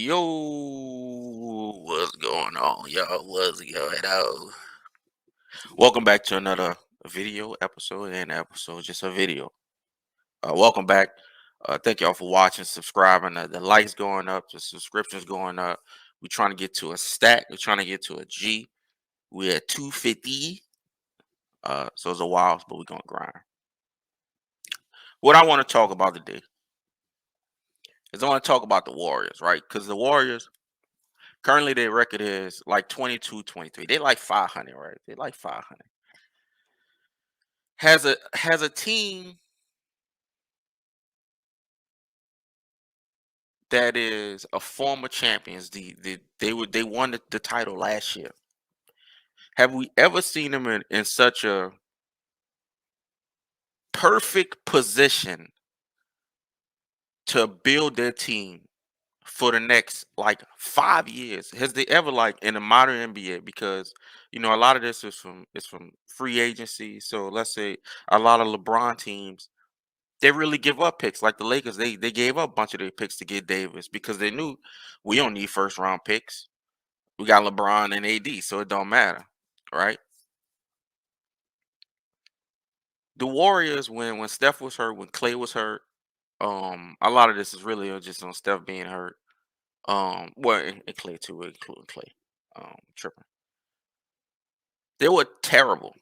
Yo, what's going on, y'all? What's going on? Welcome back to another video episode and episode, just a video. Welcome back. Thank y'all for watching, subscribing. The likes going up, the subscriptions going up. We're trying to get to a stack. We're trying to get to a G. We're at 250. So it's a while, but we're gonna grind. What I want to talk about today is I want to talk about the Warriors, right? Because the Warriors currently their record is like 22-23. They like 500, right? They like 500. Has a team that is a former champions. They won the title last year. Have we ever seen them in such a perfect position to build their team for the next like 5 years? Has they ever like in the modern NBA? Because a lot of this is from free agency. So let's say a lot of LeBron teams they really give up picks. Like the Lakers, they gave up a bunch of their picks to get Davis because they knew we don't need first round picks. We got LeBron and AD, so it don't matter, right? The Warriors, when Steph was hurt, when Clay was hurt, a lot of this is really just on Steph being hurt. Well, and Clay too, including Clay, tripping. They were terrible.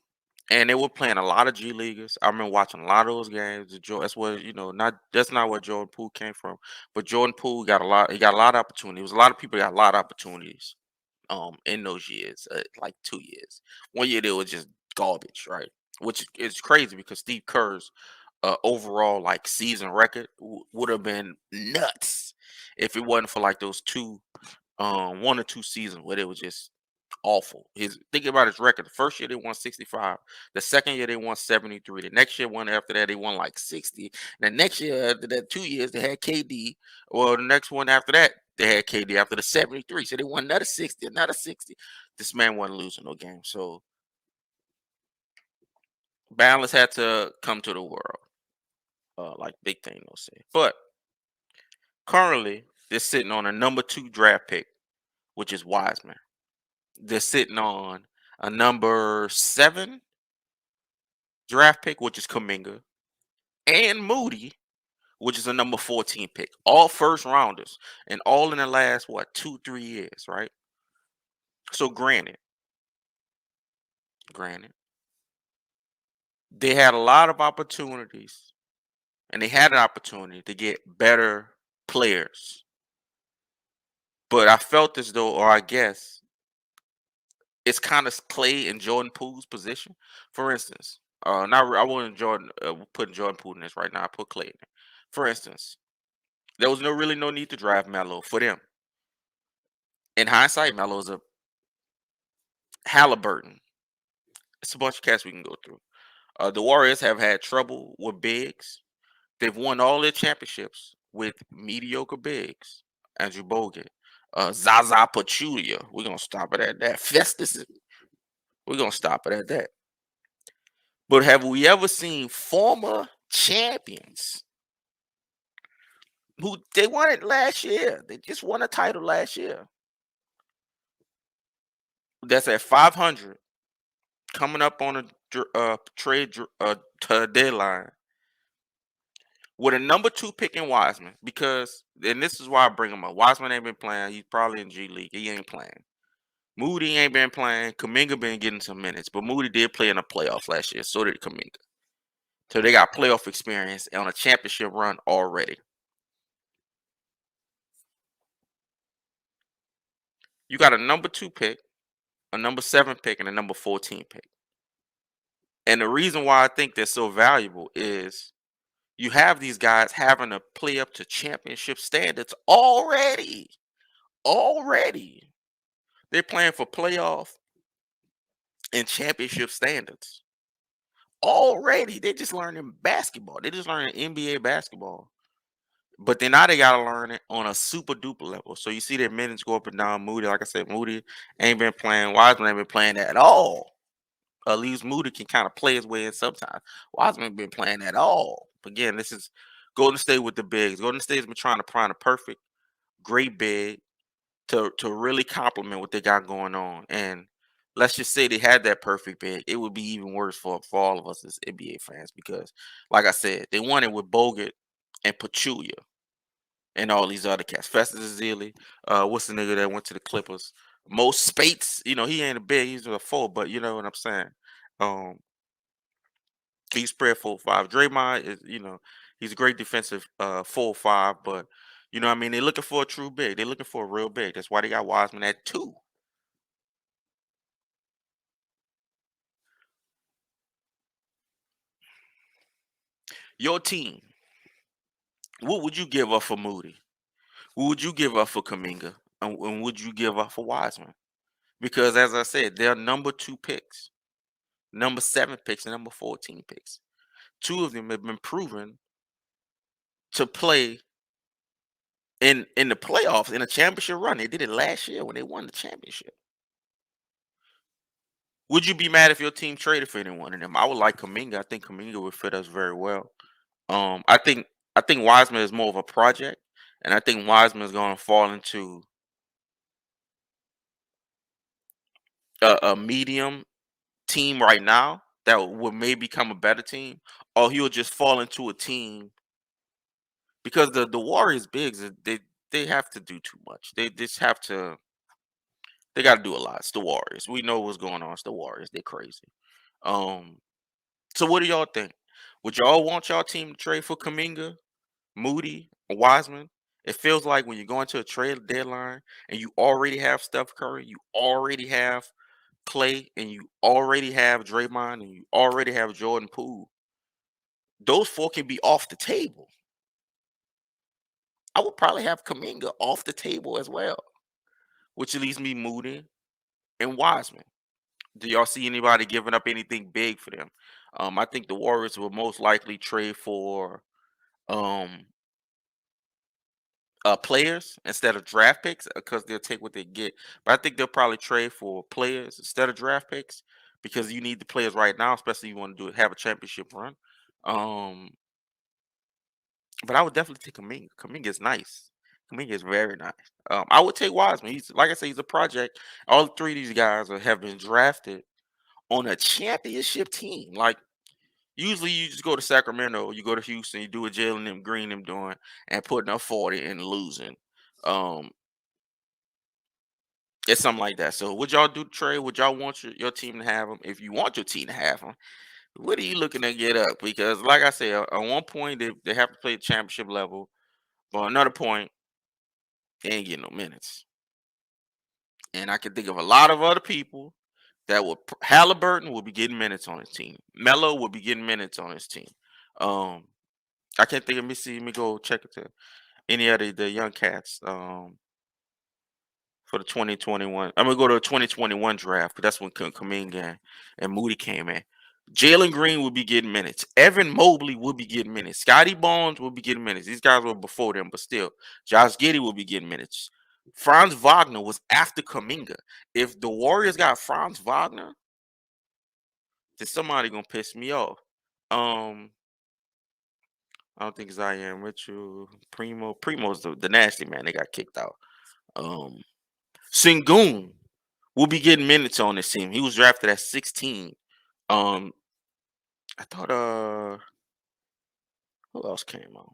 And they were playing a lot of G leaguers. I remember watching a lot of those games. That's where not that's not where Jordan Poole came from, but Jordan Poole got a lot. He got a lot of opportunities. A lot of people got a lot of opportunities. In those years, like 2 years. 1 year they was just garbage, right? Which is crazy because Steve Kerr's overall like season record would have been nuts if it wasn't for like those 1 or 2 seasons where it was just awful. Think about his record. The first year they won 65. The second year they won 73. The next year one after that they won like 60. The next year after that 2 years they had KD. Well, the next one after that they had KD after the 73. So they won another 60, another 60. This man wasn't losing no game. So balance had to come to the world. Like Big Thing will say. But currently they're sitting on a number 2 draft pick, which is Wiseman. They're sitting on a number 7 draft pick, which is Kaminga, and Moody, which is a number 14 pick. All first rounders, and all in the last 2-3 years, right? So granted, they had a lot of opportunities, and they had an opportunity to get better players. But I felt as though, or I guess, it's kind of Clay and Jordan Poole's position. For instance, not I wouldn't Jordan putting Jordan Poole in this right now. I put Clay in there. For instance, there was no need to draft Melo for them. In hindsight, Melo is a Halliburton. It's a bunch of cats we can go through. The Warriors have had trouble with bigs. They've won all their championships with mediocre bigs. Andrew Bogut, Zaza Pachulia. We're gonna stop it at that. Festus. We're gonna stop it at that. But have we ever seen former champions who they won it last year? They just won a title last year. That's at 500, coming up on a trade deadline with a number 2 pick in Wiseman, because, and this is why I bring him up. Wiseman ain't been playing. He's probably in G League. He ain't playing. Moody ain't been playing. Kaminga been getting some minutes, but Moody did play in the playoffs last year. So did Kaminga. So they got playoff experience on a championship run already. You got a number 2 pick, a number 7 pick, and a number 14 pick. And the reason why I think they're so valuable is you have these guys having to play up to championship standards already. Already. They're playing for playoff and championship standards. Already. They're just learning basketball. They're just learning NBA basketball. But then now they gotta learn it on a super duper level. So you see their minutes go up and down. Moody, like I said, Moody ain't been playing. Wiseman ain't been playing at all. At least Moody can kind of play his way in sometimes. Wiseman ain't been playing at all. Again, this is Golden State with the bigs. Golden State's been trying to find a perfect, great big to really complement what they got going on. And let's just say they had that perfect big, it would be even worse for all of us as NBA fans because, like I said, they won it with Bogut and Pachulia and all these other cats. Festus Ezeli, what's the nigga that went to the Clippers? Most Spates, he ain't a big, he's a four, but you know what I'm saying. Um, he spread 4-5. Draymond is, he's a great defensive 4-5, but I mean, they're looking for a true big. They're looking for a real big. That's why they got Wiseman at 2. Your team, what would you give up for Moody? What would you give up for Kaminga? And would you give up for Wiseman? Because as I said, they're number 2 picks, number 7 picks, and number 14 picks. 2 of them have been proven to play in the playoffs in a championship run. They did it last year when they won the championship. Would you be mad if your team traded for any one of them? I would like Kaminga. I think Kaminga would fit us very well. I think Wiseman is more of a project, and I think Wiseman is going to fall into a medium team right now that will maybe become a better team, or he'll just fall into a team because the Warriors bigs they have to do too much. They just have to. They got to do a lot. It's the Warriors. We know what's going on. It's the Warriors. They're crazy. Um, so what do y'all think? Would y'all want y'all team to trade for Kaminga, Moody, or Wiseman? It feels like when you go into a trade deadline and you already have Steph Curry, you already have Clay, and you already have Draymond, and you already have Jordan Poole. Those 4 can be off the table. I would probably have Kaminga off the table as well, which leaves me Moody and Wiseman. Do y'all see anybody giving up anything big for them? I think the Warriors will most likely trade for um players instead of draft picks because they'll take what they get. But I think they'll probably trade for players instead of draft picks because you need the players right now, especially if you want to have a championship run. Um, but I would definitely take Kaminga. Kaminga is nice. Kaminga is very nice. I would take Wiseman. He's like I say, he's a project. All 3 of these guys have been drafted on a championship team. Like usually, you just go to Sacramento, you go to Houston, you do what Jalen them Green them doing, and putting up 40 and losing. Um, it's something like that. So, would y'all do the trade? Would y'all want your team to have them? If you want your team to have them, what are you looking to get up? Because, like I said, at one point they have to play the championship level, but another point they ain't getting no minutes. And I can think of a lot of other people that would Halliburton will be getting minutes on his team. Melo will be getting minutes on his team. Um, I can't think of me. See, let me go check it. To any of the young cats. For the 2021. I'm gonna go to the 2021 draft because that's when Kaminga and Moody came in. Jalen Green will be getting minutes. Evan Mobley will be getting minutes. Scotty Barnes will be getting minutes. These guys were before them, but still, Josh Giddey will be getting minutes. Franz Wagner was after Kaminga. If the Warriors got Franz Wagner, then somebody gonna piss me off. Um, I don't think Zion Mitchell, Primo's the nasty man. They got kicked out. Um, Sengun will be getting minutes on this team. He was drafted at 16. Um, I thought who else came on?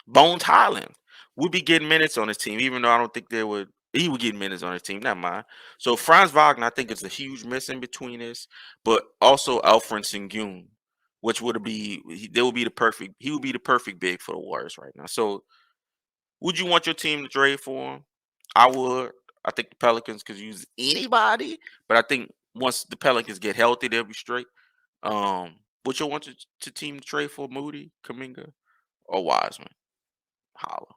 Bones Highland would be getting minutes on his team, even though I don't think they would. He would get minutes on his team, not mine. So Franz Wagner, I think, is a huge miss in between this, but also Alfred Sengun, which would be they would be the perfect. He would be the perfect big for the Warriors right now. So would you want your team to trade for him? I would. I think the Pelicans could use anybody, but I think once the Pelicans get healthy, they'll be straight. Would you want to team to trade for Moody, Kaminga, or Wiseman? Holla.